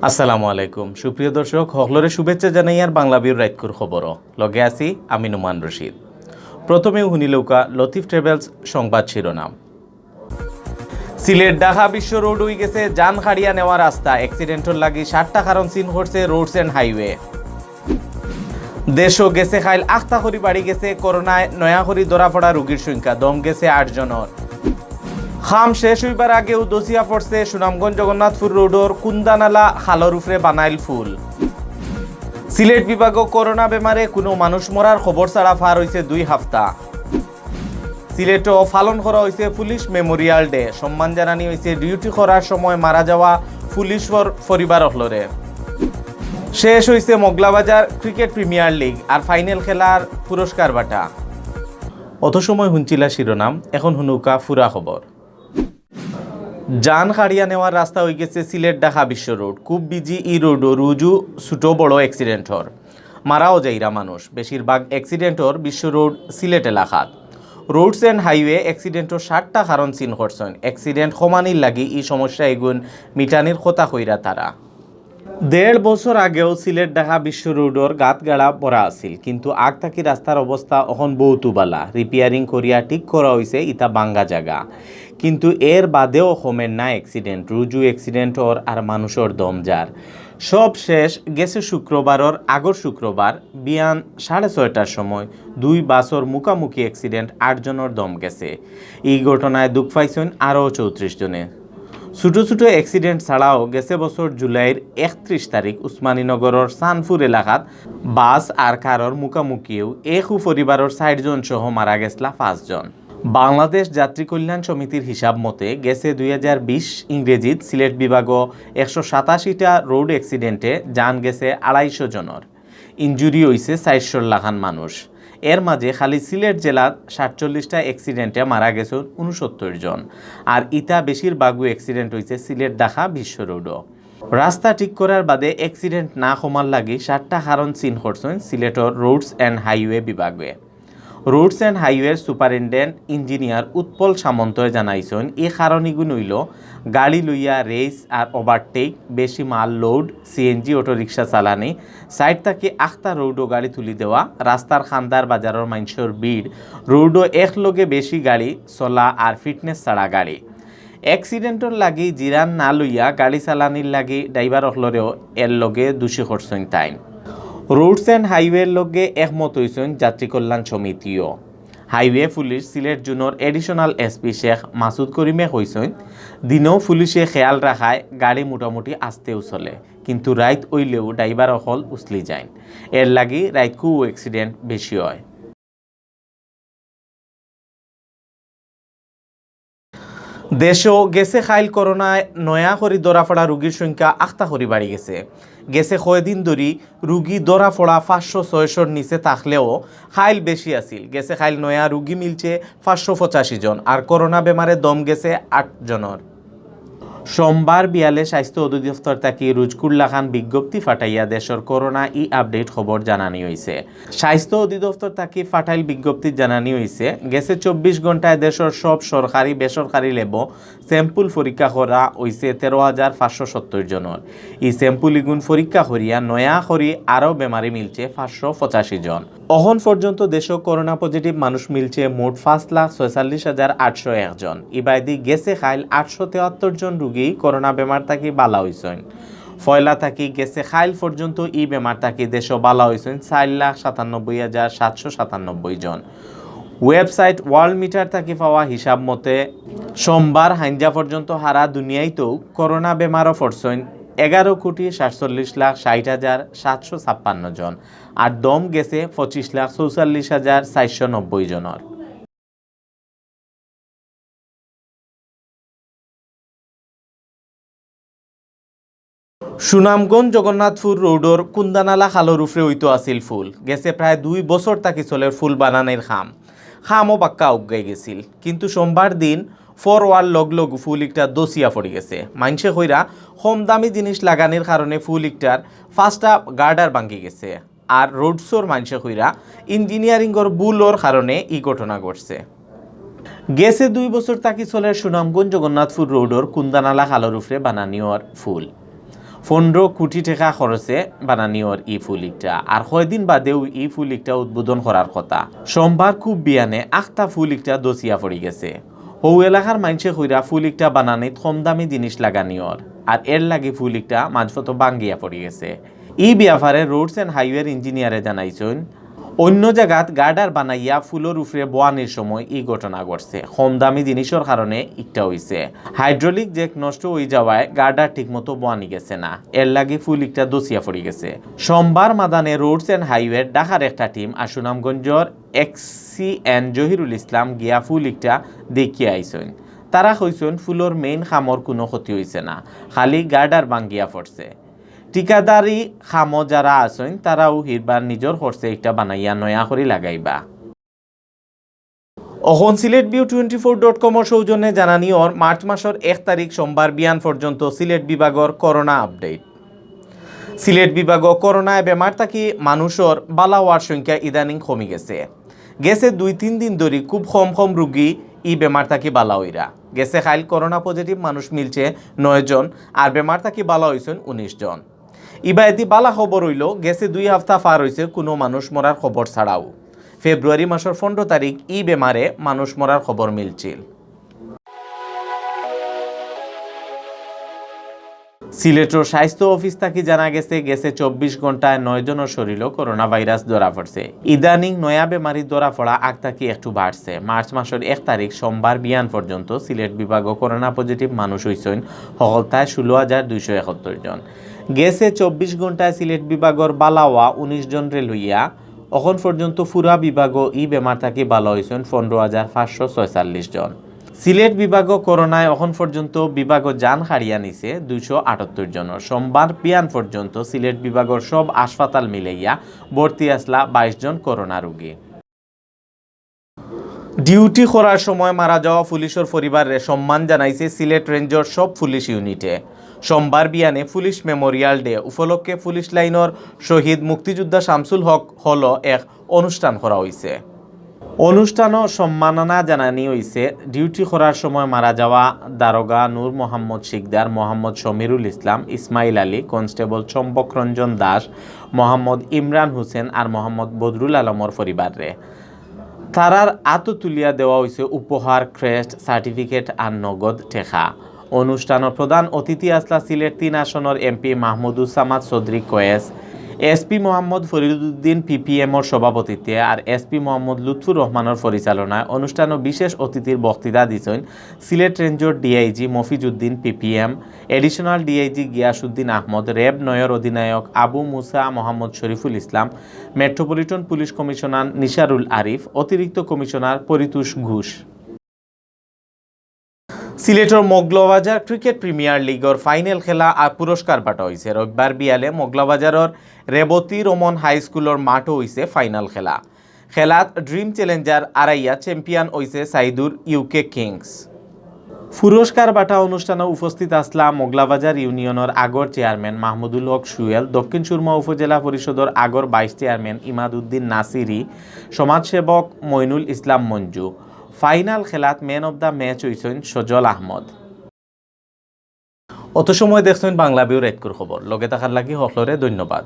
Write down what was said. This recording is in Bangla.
আসসালামু আলাইকুম সুপ্রিয় দর্শক হকলরে শুভেচ্ছা জানাই আর বাংলাভিউর রাইতকুর খবর লগে আছি আমি নুমান রশিদ। প্রথমে হুনিলৌকা লতিফ ট্রাভেলস সংবাদ শিরোনাম। সিলেট ঢাকা বিশ্ব রোড হয়ে গেছে যান খাড়িয়া নেওয়া রাস্তা, অ্যাক্সিডেন্টর লাগি 60টা কারণ সিন করছে রোডস অ্যান্ড হাইওয়ে। দেশও গেছে খাইল আখতা করি বাড়ি গেছে করোনায় নয়া করি ধরা পড়া রোগীর সংখ্যা, দম গেছে 8 জনের। খাম শেষ হইবার আগেও দসিয়া পড়ছে সুনামগঞ্জ জগন্নাথপুর রোডর কুন্দানালা খালর উপরে বানাইল ফুল। সিলেট বিভাগও করোনা বেমারে কোনো মানুষ মরার খবর ছাড়া ফার হয়েছে 2 সপ্তাহ। সিলেটও পালন করা হয়েছে পুলিশ মেমোরিয়াল ডে, সম্মান জানানি হয়েছে ডিউটি করার সময় মারা যাওয়া পুলিশ পরিবার হলরে। শেষ হয়েছে মগলাবাজার ক্রিকেট প্রিমিয়ার লিগ আর ফাইনাল খেলার পুরস্কার বাটা। অত সময় হুঞ্চিলা শিরোনাম, এখন হুনুকা ফুরা খবর। যান খাড়িয়া নেওয়ার রাস্তা হয়ে গেছে সিলেট ঢাকা বিশ্ব রোড। খুব বিজি ই রোডও রুজু ছোটো বড় অ্যাক্সিডেন্টর, মারাও যাইরা মানুষ। বেশিরভাগ অ্যাক্সিডেন্টর বিশ্ব রোড সিলেট এলাকাত। রোডস অ্যান্ড হাইওয়ে অ্যাক্সিডেন্টর 60টা কারণ চিন করছেন। অ্যাক্সিডেন্ট কমানির লাগি এই সমস্যা এগুন মিটানির কথা কইরা তারা। 1.5 বছর আগেও সিলেট ঢাকা বিশ্ব রোডর গাত গাড়া পড়া আছিল, কিন্তু আগ থাকি রাস্তার অবস্থা এখন বহুতু বালা। রিপেয়ারিং করিয়া ঠিক করা হয়েছে ইতা বাঙ্গা জায়গা, কিন্তু এর বাদেও কমের না অ্যাক্সিডেন্ট। রুজু অ্যাক্সিডেন্টর আর মানুষের দম যার। সব শেষ গেছে শুক্রবারর আগর শুক্রবার বিয়ান 6:30টার সময় 2 বাসর মুখামুখি অ্যাক্সিডেন্ট, 8 জনের দম গেছে। এই ঘটনায় দুঃখ পাইছেন আরও 34 জনে। ছোটো ছোটো অ্যাক্সিডেন্ট ছাড়াও গেছে বছর জুলাইয়ের 31 তারিখ উসমানীনগরের সানপুর এলাকাত বাস আর কারর মুখামুখিও একু পরিবারের 60 জন সহ মারা গেছলা 5 জন। বাংলাদেশ যাত্রী কল্যাণ সমিতির হিসাব মতে গেছে 2020 ইংরেজিত সিলেট বিভাগও 187টা রোড অ্যাক্সিডেন্টে যান গেছে 250 জনের। ইনজুরি হয়েছে 400 লাখান মানুষ। এর মাঝে খালি সিলেট জেলার 47টা অ্যাক্সিডেন্টে মারা গেছে 69 জন, আর ইতা বেশিরভাগও অ্যাক্সিডেন্ট হয়েছে সিলেট ঢাকা বিশ্ব রোডও। রাস্তা ঠিক করার বাদে অ্যাক্সিডেন্ট না কমার লাগি 60টা কারণ চিন করছেন সিলেটর রোডস অ্যান্ড হাইওয়ে বিভাগে। রোডস অ্যান্ড হাইওয়ের সুপারিনটেন্ডেন্ট ইঞ্জিনিয়ার উৎপল সামন্তয় জানাইছেন এই কারণগুলো হইল গাড়ি লইয়া রেস আর ওভারটেক, বেশি মাল লোড, সিএনজি অটোরিক্সা চালানি, সাইড থেকে আখতা রোডও গাড়ি তুলি দেওয়া, রাস্তার খান্দার বাজারের মানুষের ভিড়, রোডও একলগে বেশি গাড়ি চলা আর ফিটনেস ছাড়া গাড়ি। অ্যাক্সিডেন্টর লাগি জিরান না লইয়া গাড়ি চালানির লাগি ড্রাইভার হলরেও এর লগে দোষী করছেন তাই। রোডস অ্যান্ড হাইওয়ের লগে একমত হয়েছেন যাত্রী কল্যাণ সমিতিও। হাইওয়ে পুলিশ সিলেট জোনের এডিশনাল এসপি শেখ মাসুদ করিমে কইছেন দিনেও পুলিশে খেয়াল রাখায় গাড়ি মোটামুটি আস্তেও চলে, কিন্তু রাইত হইলেও ড্রাইভার অকল উছলি যায়। এর লাগি রাইতকু অ্যাক্সিডেন্ট বেশি হয়। দেশও গেছে খাইল করোনায় নয়া করি ধরা পড়া রোগীর সংখ্যা আখতা করি বাড়ি গেছে। গেছে কয়দিন ধরি রুগী ধরা পড়া 500-600 নিচে থাকলেও খাইল বেশি আছিল। গেছে খাইল নয়া রুগী মিলছে 585 জন, আর করোনা বেমারে দম গেছে 8 জনের। সোমবার বিয়ালে স্বাস্থ্য অধিদপ্তর তাকি রুজকুল্লা খান বিজ্ঞপ্তি ফাটাইয়া দেশের করোনা আপডেট খবর জানানি হয়েছে। স্বাস্থ্য অধিদপ্তর তাকি ফাটাইল বিজ্ঞপ্তি জানানি হয়েছে গেছে 24 ঘন্টায় দেশের সব সরকারি বেসরকারি ল্যাব স্যাম্পল পরীক্ষা করা হয়েছে 13,570 জনের। এই স্যাম্পল ইগুন পরীক্ষা করিয়া নয়া করি আরও বেমারি মিলছে 585 জন। অহন পর্যন্ত দেশে করোনা পজিটিভ মানুষ মিলছে মোট 5,46,801 জন। ইবাইদি গেছে খাইল 873 জন রুগী করোনা বেমার থাকি বালা হয়েছেন। ফয়লা থাকি গেছে খাইল পর্যন্ত এই বেমার থাকি দেশ বালা হয়েছেন 4,97,797 জন। ওয়েবসাইট ওয়ার্ল্ড মিটার থাকি পাওয়া হিসাব মতে সোমবার হাইঞ্জা পর্যন্ত হারা দুনিয়াইতেও করোনা বেমারও পড়ছেন 11,60,60,756 জন, আর দম গেছে 25,44,490 জনের। সুনামগঞ্জ জগন্নাথপুর রোডর কুন্দানালা খালর উপরে হইতো আসিল ফুল। গেছে প্রায় 2 বছর তাকি চলে ফুল বানানোর খামও বাক্কা উগাই গেছিল, কিন্তু সোমবার দিন ফরওয়ার্ড লগ ফুল একটা দসিয়া পড়ে গেছে। মানুষে কইরা কম দামি জিনিস লাগানোর কারণে ফুল একটার 5টা গার্ডার ভাঙ্গি গেছে, আর রোডসোর মানুষে কইরা ইঞ্জিনিয়ারিংয়ের ভুলর কারণে এই ঘটনা ঘটছে। গেছে 2 বছর তাকি চলে সুনামগঞ্জ জগন্নাথপুর রোডর কুন্দানালা খালর উপরে বানানিওর ফুল। 15 কোটি টাকা খরচে বানানিওর ই ফুলিকটা আর কয়দিন বাদেও ই ফুলিকটা উদ্বোধন করার কথা। সোমবার খুব বিয়ানে আখটা ফুলিকটা দছিয়া পড়ি গেছে। হৌ এলাকার মানুষে কইরা ফুলিকটা বানানিত কম দামি জিনিস লাগানিওর আর এর লাগে ফুলিকটা মাঝপথ বাঙ্গিয়া পড়ি গেছে। ই ব্যাপারে রোডস অ্যান্ড হাইওয়ের ইঞ্জিনিয়ারে জানাইছেন অন্য জায়গাত গার্ডার বানাইয়া ফুলের উপরে বোয়ানির সময় এই ঘটনা ঘটছে। কম দামি জিনিসের কারণে একটা হইছে। হাইড্রোলিক জ্যাক নষ্ট হয়ে যাওয়ায় গার্ডার ঠিকমতো বোয়ানি গেছে না, এর লাগে ফুলিকটা দছিয়া পড়ি গেছে। সোমবার মাদানে রোডস অ্যান্ড হাইওয়ের ঢাকার একটা টিম আর সুনামগঞ্জের XCN জহিরুল ইসলাম গিয়া ফুলিকটা দেখিয়ে আইছেন। তারা কইছেন ফুলের মেইন খামর কোনো ক্ষতি হয়েছে না, খালি গার্ডার ভাঙ্গিয়া পড়ছে। ঠিকাদারি খামো যারা আছেন তারাও হিরবার নিজের খরচে একটা বানাইয়া নয়া করে লাগাইবা। অখন সিলেটভিউ24.com সৌজন্যে জানানি ওর মার্চ মাসের 1 তারিখ সোমবার বিয়ান পর্যন্ত সিলেট বিভাগের করোনা আপডেট। সিলেট বিভাগ করোনায় বেমার থাকি মানুষের বালা হওয়ার সংখ্যা ইদানিং কমে গেছে। 2-3 দিন ধরে খুব কম রোগী ই বেমার থাকি বালা হইরা গেছে। খাইল করোনা পজিটিভ মানুষ মিলছে 9 জন আর বেমার থাকি বালা হয়েছেন 19 জন। ইবাইতি বালা খবর হইল 2 সপ্তাহ পার হয়েছে কোনো মানুষ মরার খবর ছাড়াও। ফেব্রুয়ারি মাসের 15 তারিখ ই বেমারে মানুষ মরার খবর মিলছিল। সিলেটের স্বাস্থ্য অফিস থেকে জানা গেছে 24 ঘন্টায় 9 জনের শরীরে করোনা ভাইরাস ধরা পড়ছে। ইদানিং নয়া বেমারি ধরা পড়া আগ থাকি একটু বাড়ছে। মার্চ মাসের 1 তারিখ সোমবার বিয়ান পর্যন্ত সিলেট বিভাগে করোনা পজিটিভ মানুষ হয়েছেন সকলতায় 16,271 জন। 24 ঘন্টায় সিলেট বিভাগের বালাওয়া 19 জন রে লইয়া এখন পর্যন্ত পুরা বিভাগও ই বেমার থাকি বালা হয়েছেন 15,546 জন। সিলেট বিভাগ করোনায় এখন পর্যন্ত বিভাগ যান হারিয়া নিছে 278 জনের। সোমবার বিয়ান পর্যন্ত সিলেট বিভাগের সব হাসপাতাল মিলাইয়া ভর্তি আসলা 22 জন করোনা রোগী। ডিউটি করার সময় মারা যাওয়া পুলিশের পরিবারে সম্মান জানাইছে সিলেট রেঞ্জের সব পুলিশ ইউনিটে। সোমবার বিয়ানে পুলিশ মেমোরিয়াল ডে উপলক্ষে পুলিশ লাইনের শহীদ মুক্তিযোদ্ধা শামসুল হক হল এক অনুষ্ঠান করা হয়েছে। অনুষ্ঠানও সম্মাননা জানানি হয়েছে ডিউটি করার সময় মারা যাওয়া দারোগা নূর মোহাম্মদ শিকদার, মোহাম্মদ সমীরুল ইসলাম, ইসমাইল আলী, কনস্টেবল চম্পক রঞ্জন দাস, মোহাম্মদ ইমরান হোসেন আর মোহাম্মদ বদরুল আলমর পরিবারে। তারার আত তুলিয়া দেওয়া হয়েছে উপহার, ক্রেস্ট, সার্টিফিকেট আর নগদ টেকা। অনুষ্ঠানের প্রধান অতিথি আসলা সিলেট 3 আসনের এমপি মাহমুদুজ্জামান চৌধুরী কয়েস, এসপি মোহাম্মদ ফরিদুদ্দিন PPMর সভাপতিত্বে আর এসপি মোহাম্মদ লুৎফুর রহমানের পরিচালনায়। অনুষ্ঠানে বিশেষ অতিথির বক্তৃতা দিয়েছেন সিলেট রেঞ্জের DIG Mofizuddin PPM, additional DIG Giasuddin Ahmed, RAB 9 অধিনায়ক Abu Musa Mohammad Shariful Islam, metropolitan police commissioner Nisarul Arif, অতিরিক্ত কমিশনার পরিতোষ ঘোষ। সিলেটের মগলাবাজার ক্রিকেট প্রিমিয়ার লিগের ফাইনাল খেলা আর পুরস্কার বাটা হয়েছে। রবিবার বিয়ালে মগলাবাজারের রেবতী রমন হাই স্কুলের মাঠও হয়েছে ফাইনাল খেলা। খেলাত ড্রিম চ্যালেঞ্জার আড়াইয়া চ্যাম্পিয়ন হয়েছে সাইদুর UK কিংস। পুরস্কার বাটা অনুষ্ঠানে উপস্থিত আসলা মগলাবাজার ইউনিয়নের আগর চেয়ারম্যান মাহমুদুল হক সুয়েল, দক্ষিণ সুরমা উপজেলা পরিষদের আগর ভাইস চেয়ারম্যান ইমাদউদ্দিন নাসিরি, সমাজসেবক মইনুল ইসলাম মঞ্জু। ফাইনাল খেলাত ম্যান অব দ্য ম্যাচ হয়েছেন সজল আহমদ। অত সময় দেখছেন বাংলাভিউ রাইতকুর খবর। লগে থাকার লাগি সকলরে ধন্যবাদ।